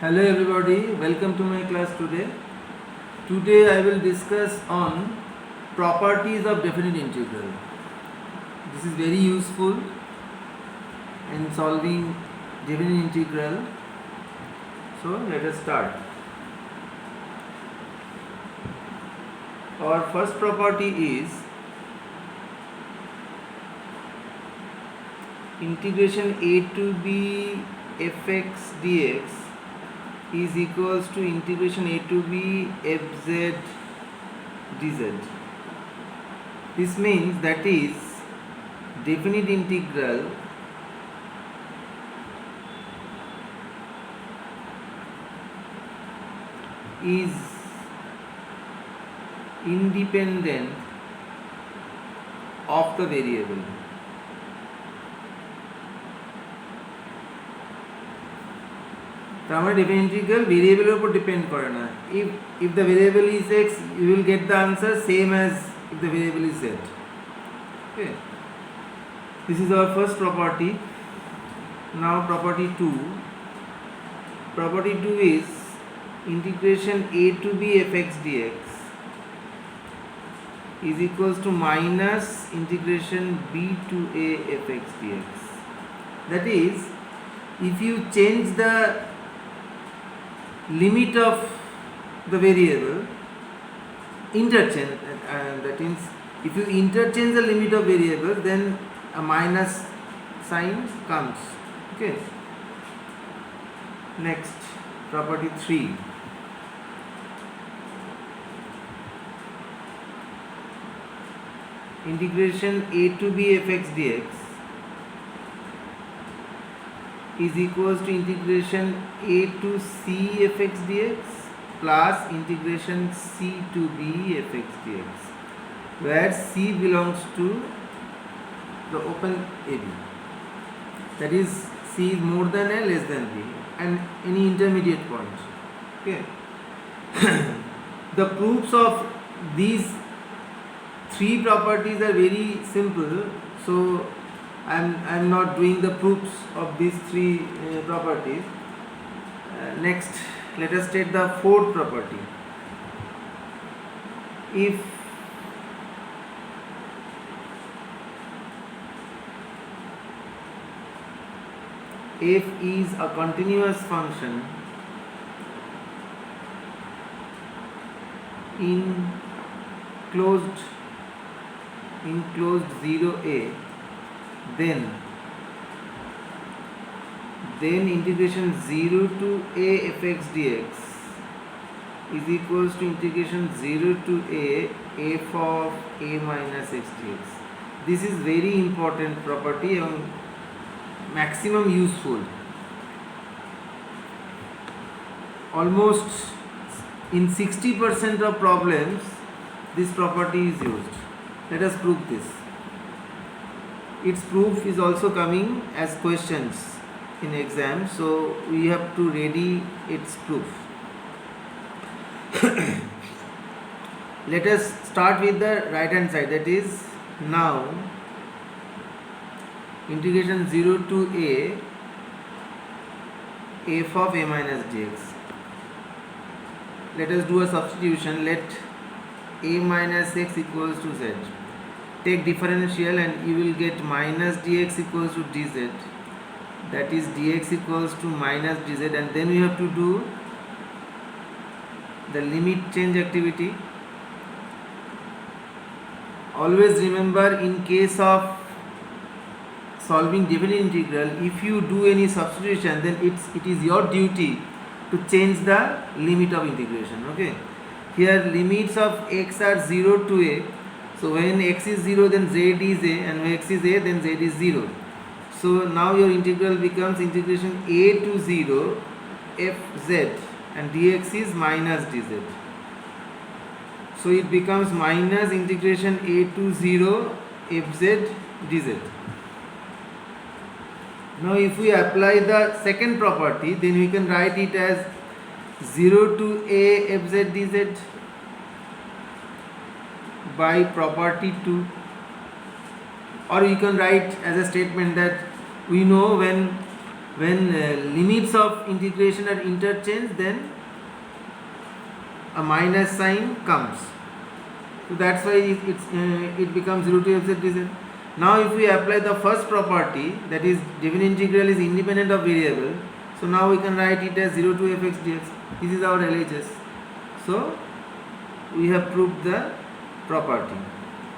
Hello everybody, welcome to my class today. Today I will discuss on properties of definite integral. This is very useful in solving definite integral. So let us start. Our first property is integration a to b fx dx is equals to integration a to b fz dz. This means that is definite integral is independent of the variable. তার definite integral variable উপর depend করে না. If the variable is x, you will get the answer same as if the variable is z. Okay. This is our first property. Now property 2. Property 2 is integration a to b fx dx is equals to minus integration b to a fx dx. That is, if you change the limit of the variable, interchange, that means if you interchange the limit of variable, then a minus sign comes. Okay. Next, property 3. Integration a to b fx dx is equals to integration a to c fx dx plus integration c to b fx dx, where c belongs to the open AB. That is, c is more than a less than b and any intermediate point. Okay. The proofs of these three properties are very simple, so I'm not doing the proofs of these three properties. Next, let us state the fourth property. If f is a continuous function in closed 0a, then integration 0 to a fx dx is equals to integration 0 to a f of a minus x dx. This is very important property and maximum useful. Almost in 60% of problems this property is used. Let us prove this. Its proof is also coming as questions in exam, so we have to ready its proof. Let us start with the right hand side, that is, now integration 0 to a f of a minus dx. Let us do a substitution. Let a minus x equals to z. Take differential and you will get minus dx equals to dz. That is, dx equals to minus dz, and then we have to do the limit change activity. Always remember, in case of solving definite integral, if you do any substitution, then it is your duty to change the limit of integration. Okay. Here limits of x are 0 to a. So when x is 0, then z is a, and when x is a, then z is 0. So now your integral becomes integration a to 0 fz, and dx is minus dz. So it becomes minus integration a to 0 fz dz. Now if we apply the second property, then we can write it as 0 to a fz dz by property 2, or you can write as a statement that we know when when limits of integration are interchanged, then a minus sign comes. So that's why it becomes 0 to fz dz. Now if we apply the first property, that is given integral is independent of variable, so now we can write it as 0 to fx dx. This is our LHS. So we have proved the property.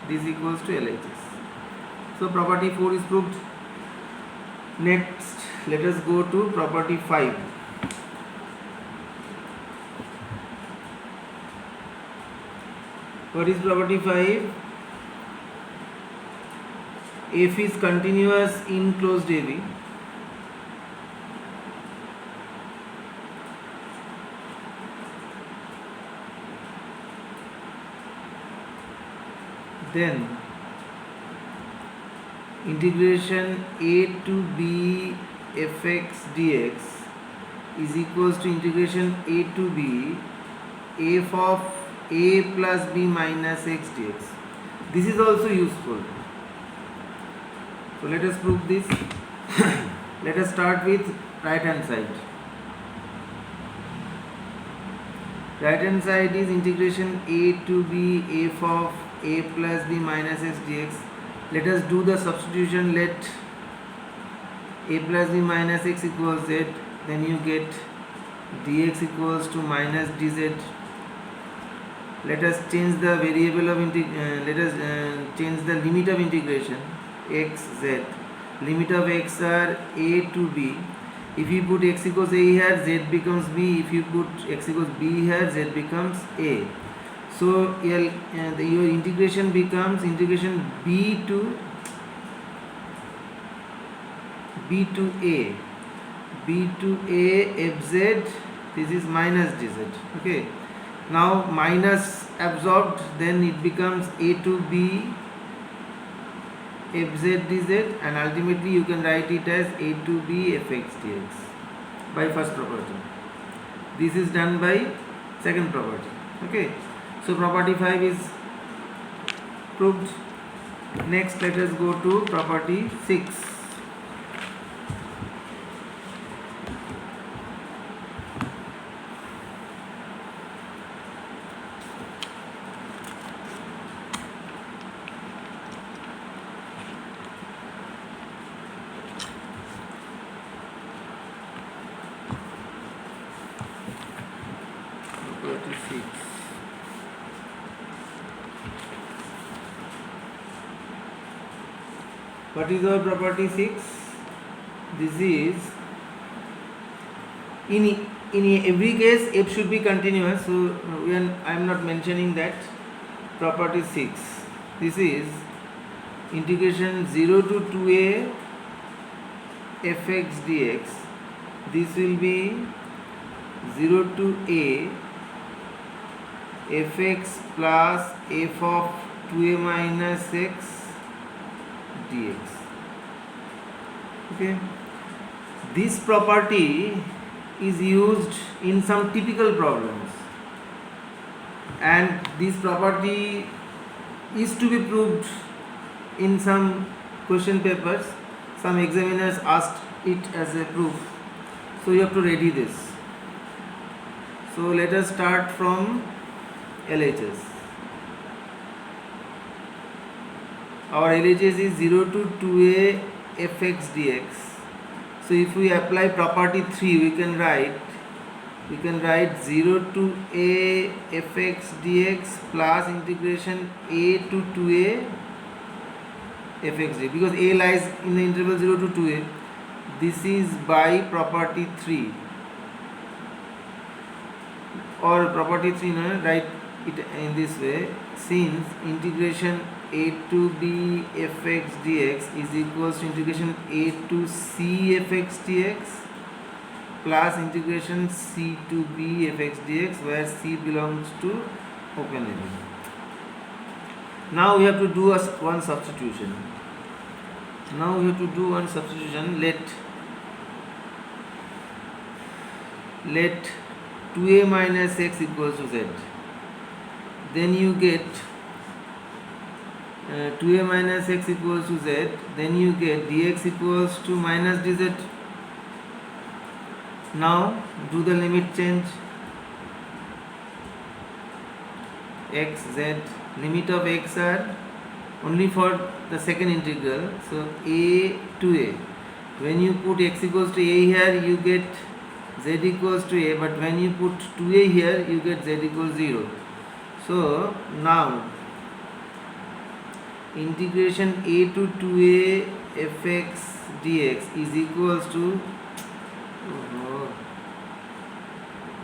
This equals to LHS. So property 4 is proved. Next, let us go to property 5. What is property 5? F is continuous in closed AB. Then integration a to b fx dx is equals to integration a to b f of a plus b minus x dx. This is also useful. So let us prove this. Let us start with right hand side. Right hand side is integration a to b f of a plus b minus x dx. Let us do the substitution. Let a plus b minus x equals z, then you get dx equals to minus dz. Let us change the variable of change the limit of integration x z. Limit of x are a to b. If you put x equals a here, z becomes b. If you put x equals b here, z becomes a. So your integration becomes integration b to a fz. This is minus dz. Okay. Now minus absorbed, then it becomes a to b fz dz, and ultimately you can write it as a to b fx dx by first property. This is done by second property. Okay. So property 5 is proved. Next, let us go to property 6. Property 6. What is our property 6? This is in every case f should be continuous, so I am not mentioning that. Property 6. This is integration 0 to 2a fx dx. This will be 0 to a fx plus f of 2a minus x dx. Okay. This property is used in some typical problems, and this property is to be proved in some question papers. Some examiners asked it as a proof, so you have to ready this. So let us start from LHS. Our LHS is 0 to 2a fx dx. So if we apply property 3, we can write 0 to a fx dx plus integration a to 2a fx dx, because a lies in the interval 0 to 2a. This is by property 3, or property 3, no, write it in this way. Since integration a to b fx dx is equals to integration a to c fx dx plus integration c to b fx dx, where c belongs to open area. Now we have to do one substitution. Let 2a minus x equals to z. Then you get 2a minus x equals to z. Then you get dx equals to minus dz. Now do the limit change. X, Z, limit of x are only for the second integral. So a to a. When you put x equals to a here, you get z equals to a, but when you put 2a here, you get z equals 0. So now integration a to 2a fx dx is equals to,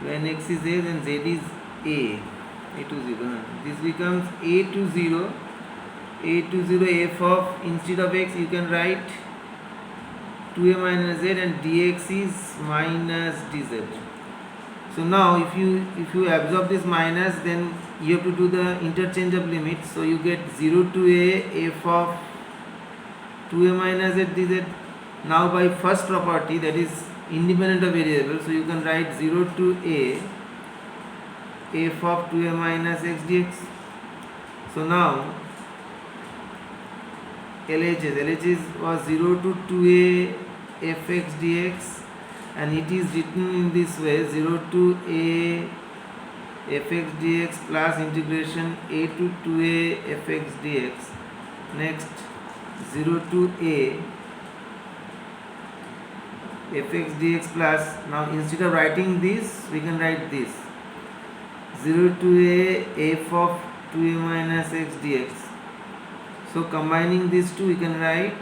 when x is a, then z is a to 0. This becomes a to 0 f of, instead of x you can write 2a minus z, and dx is minus dz. So now if you absorb this minus, then you have to do the interchange of limits. So you get 0 to a f of 2a minus z dz. Now by first property, that is independent of variable, so you can write 0 to a f of 2a minus x dx. So now LHS was 0 to 2a fx dx, and it is written in this way: 0 to a fx dx plus integration a to 2a fx dx. Next, 0 to a fx dx plus, now instead of writing this, we can write this: 0 to a f of 2a minus x dx. So combining these two, we can write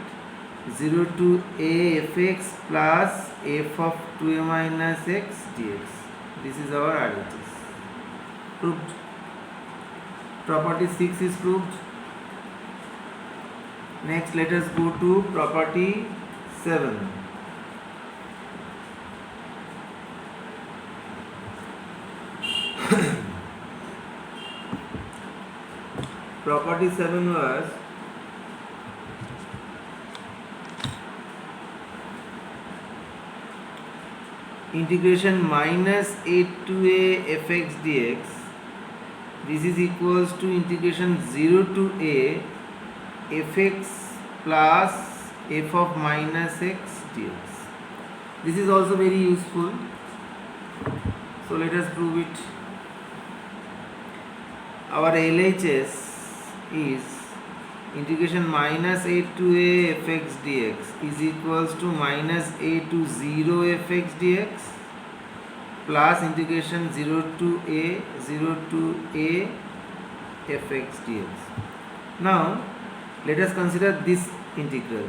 0 to a fx plus f of 2a minus x dx. This is our RHS. Proved. Property 6 is proved. Next, let us go to property 7. Property 7 was integration minus a to a fx dx. This is equals to integration 0 to a fx plus f of minus x dx. This is also very useful. So let us prove it. Our LHS is integration minus a to a fx dx is equals to minus a to 0 fx dx plus integration 0 to a fx dx. Now let us consider this integral.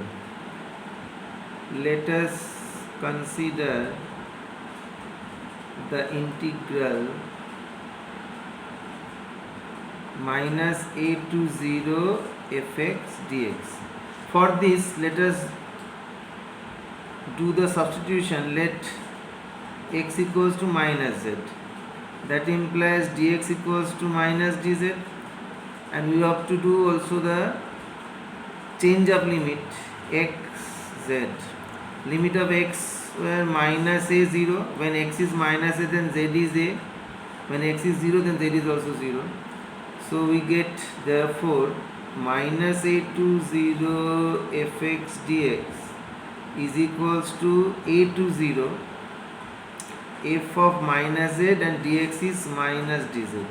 Let us consider the integral minus a to 0 fx dx. For this, let us do the substitution. Let x equals to minus z. That implies dx equals to minus dz, and we have to do also the change of limit x z. Limit of x where minus a 0. When x is minus a, then z is a. When x is 0, then z is also 0. So we get therefore minus a to 0 fx dx is equals to a to 0 f of minus z, and dx is minus dz.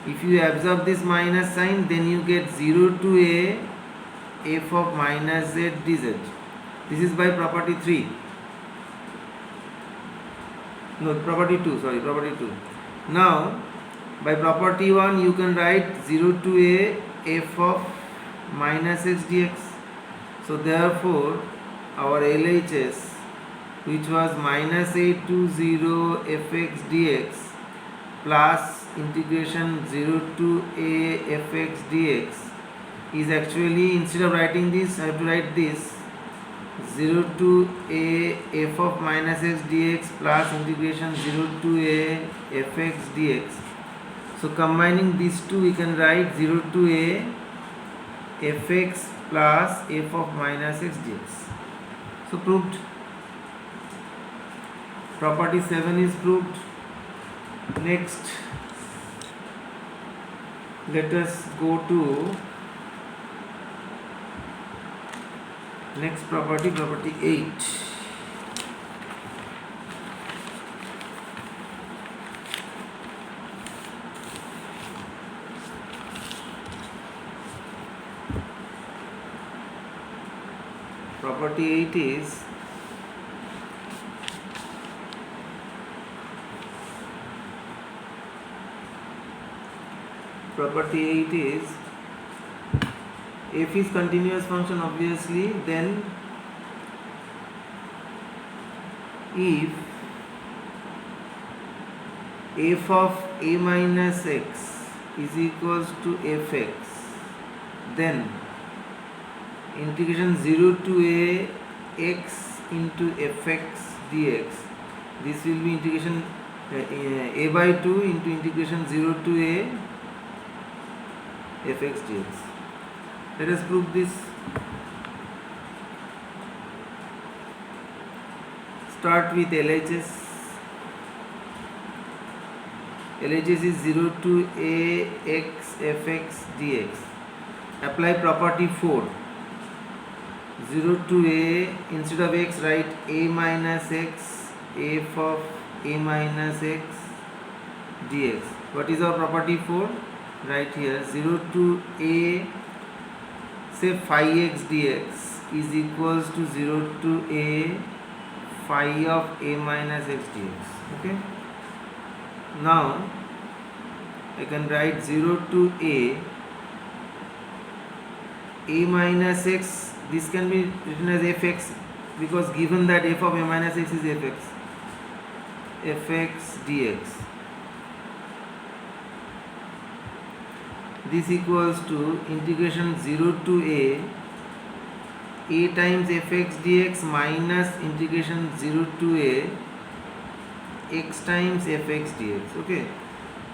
If you absorb this minus sign, then you get 0 to a f of minus z dz. This is by property 3. No, property 2, sorry, property 2. Now by property 1, you can write 0 to a f of minus x dx. So therefore our LHS, which was minus a to 0 fx dx plus integration 0 to a fx dx, is actually, instead of writing this, I have to write this: 0 to a f of minus x dx plus integration 0 to a fx dx. So combining these two, we can write 0 to a fx plus f of minus x dx. So proved. Property 7 is proved. Next, let us go to next property, property 8. property 8 is f is continuous function obviously, then if f of a minus x is equals to fx, then integration 0 to a x into fx dx, this will be integration a by 2 into integration 0 to a fx dx. Let us prove this. Start with LHS. LHS is 0 to a x fx dx. Apply property 4. 0 to a, instead of x write a minus x, f of a minus x dx. What is our property 4? Right here, 0 to a, say phi x dx is equals to 0 to a phi of a minus x dx. Okay. Now I can write 0 to a minus x. This can be written as fx because given that f of a minus x is fx dx. This equals to integration 0 to a times fx dx minus integration 0 to a x times fx dx. Okay,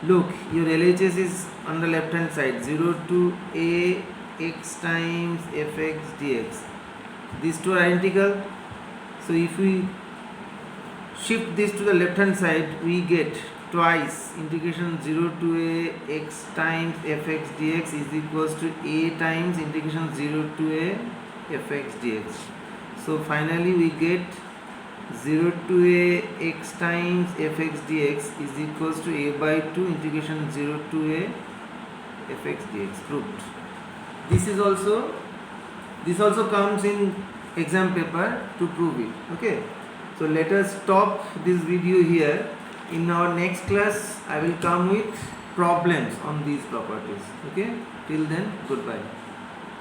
look, your LHS is on the left hand side, 0 to a x times fx dx. These two are identical, so if we shift this to the left hand side, we get twice integration 0 to a x times fx dx is equals to a times integration 0 to a fx dx. So finally we get 0 to a x times fx dx is equals to a by 2 integration 0 to a fx dx. Proved. This also comes in exam paper to prove it. Okay, so let us stop this video here. In our next class I will come with problems on these properties. Okay, till then, goodbye.